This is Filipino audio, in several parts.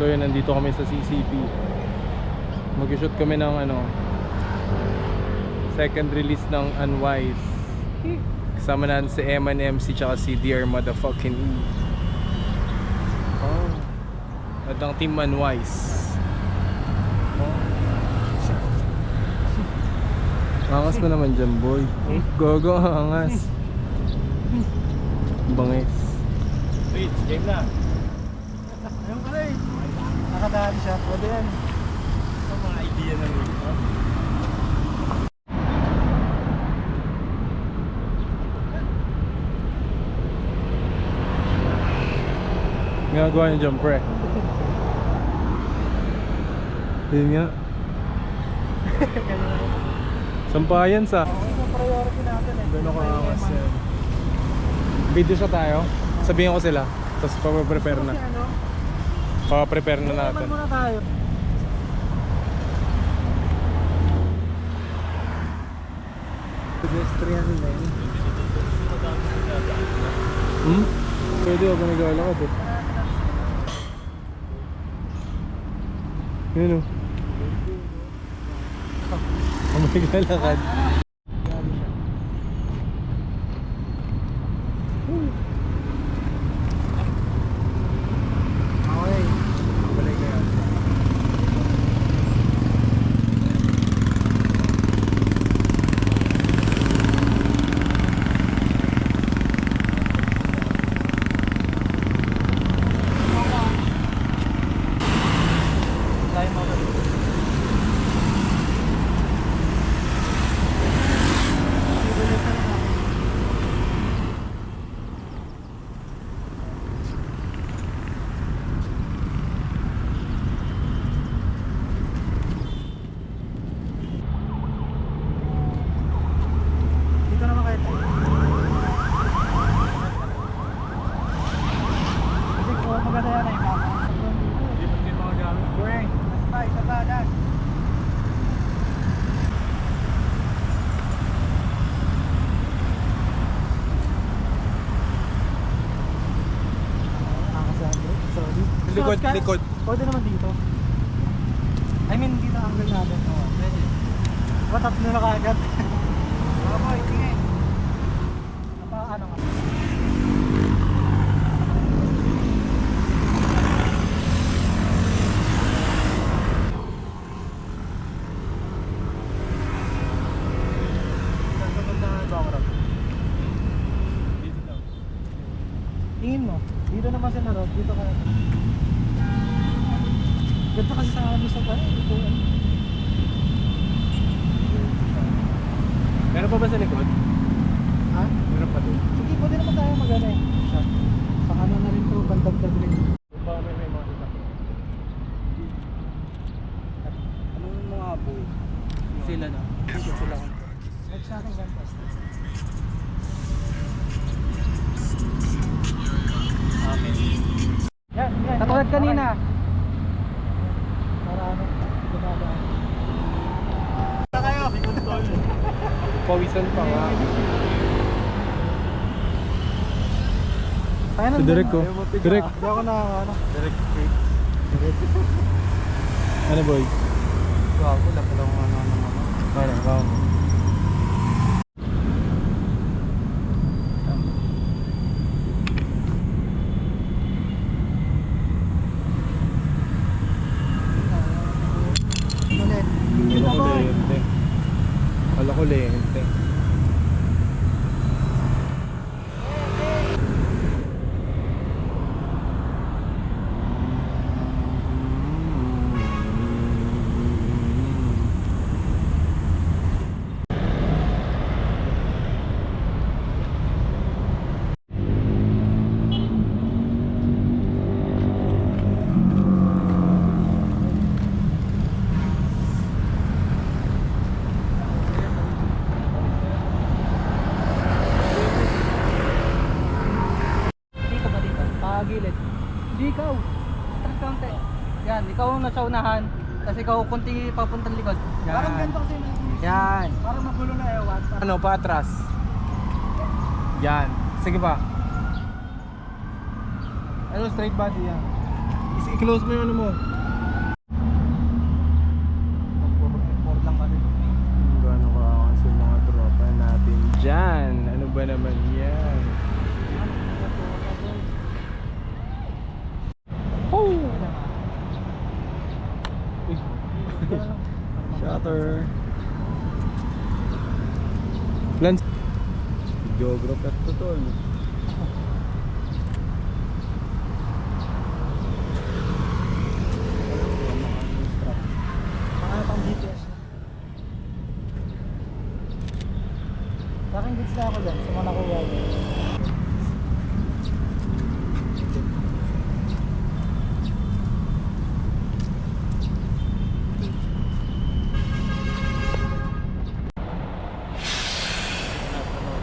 So yun, nandito kami sa CCP. Mag-shoot kami ng second release ng Unwise. Kasama natin si M&MC tsaka si Dear Motherfucking E. Oh. At ang team Unwise. Angas mo naman dyan, boy. Gogo, angas. Bangis. Wait, game na. Ayun pala eh. Nakadaan siya. Pwede yan. Ito mga idea na rin. Ginagawa niyo dyan, pre. Yun nga. Sampayan sa Ang priority natin eh. Gano'n ka angas yan. Video siya tayo. Sabihin ko sila. Tapos papaprepare na. Papaprepare na natin. Muna tayo. Pedestrian na yun. Pwede ako nag-alakad eh. Yun o. Ang nag-alakad. Okay. Balik ka yan. Dito naman kayo tayo. Kasi kung maganda yan ay mama. Hindi pa din mga gamit. Boy, basta isa pa, dash. Sorry. Likod, Suot ka? likod. Pwede naman dito. I mean, dito ang angle natin. Oo, pwede. Matap na na kaagad. Oo, boy, tingin. Ano nga? Saan ka punta ng background? Dito lang. Tingin mo, dito naman sa narod, dito ka. Ganito kasi sa amin sa tayo, ito. Meron pa ba sa likod? Ha? Meron pa doon. Sige, pwede naman tayo mag-ano eh. Shot. Sa kanan na rin to, bandag-dag rin. Baka may mga sasakyan. Anong mga boy? Sila na. Dito sila kung next natin ganito. Yan, yan. Katulad kanina. Para ano, gumagana. Kayo, kontrol. Pawisan pa nga. Si Direk ko. Direk. Hindi ako na ano. Direct straight. Ano boy? Gago, dapat lang ano. Ano, kao mo. Ulit. Kala ko lente. Kala ko lente. Gilid. Di ikaw. Atras kaunti. Yan, ikaw ang nasa unahan. Tapos ikaw kunti papuntang likod. Yan. Parang ganito kasi. Yan. Parang magulo na ewan. Ano, paatras. Yan. Sige pa. Ano, straight body yan. I-close mo yung ano mo. Port lang kasi. Gano'n ka sa mga tropa natin dyan. Ano ba naman yan? Oh! Shutter. Lance. Videographer to tol. Mga pang GPS. Sa akin gits na ako dyan, sa mga nakuha ko.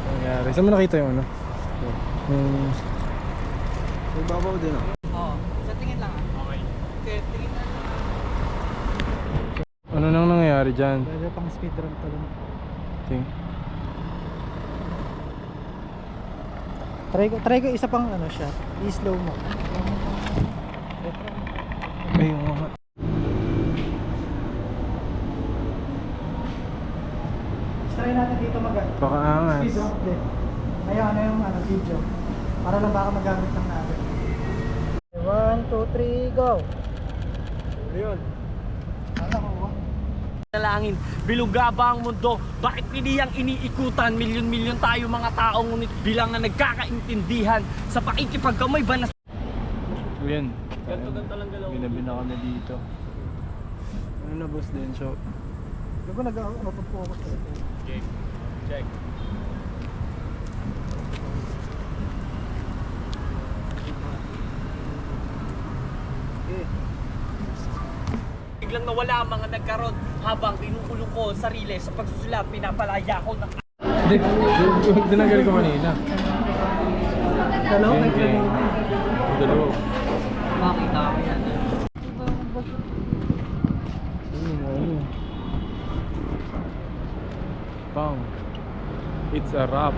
Nangyari. Saan mo nakita yung ano? Yung... May babaw din ah. Oo. Sa tingin lang ah. Okay. Okay, tingin lang. Ano nang nangyayari dyan? Pwede pang speedrun to lang. Ting. Try ko isa pang ano shot. I-slow mo. Ay, yung mga... Try natin dito Baka angas. speedrun ulit. Ayaw ano yung ano video. Para lang baka magamit lang natin. 1, 2, 3, go! Yun. Ano ko? Nalangin, biluga ba ang mundo? Bakit piniyang iniikutan? Milyon-milyon tayo mga tao, ngunit bilangan nagkakaintindihan sa pakikipagkamay ba na... Yun. Ganto lang galaw. Ginabi na kami dito. Ano na boss din? So, Diba nag-auto-focus ko? Check. Check. Biglang nawala ang mga nagkaroon habang tinukulong ko ang sarili sa pagsusulat, pinapalaya ko ng... hindi. Dinagal ko kanina. Dalawa Hindi. kayo. Dalawa. Makita ko yan. Ayun. Bang. It's a wrap.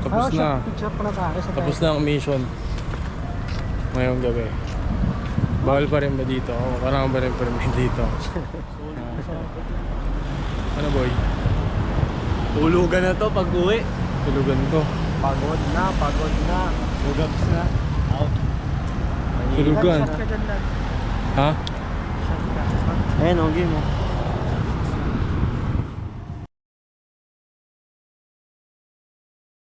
Tapos na. Picture pa na tayo sa Tapos na ang mission. Ngayong gabi. Bawal pa rin ba dito? Oo, parang ba rin dito? Ano boy? Tulugan na to pag uwi. Tulugan ko. Pagod na. Lugabs na. Out. Tulugan. Shot ka dyan lang. Ha? Shot ka. Ayan, okay mo.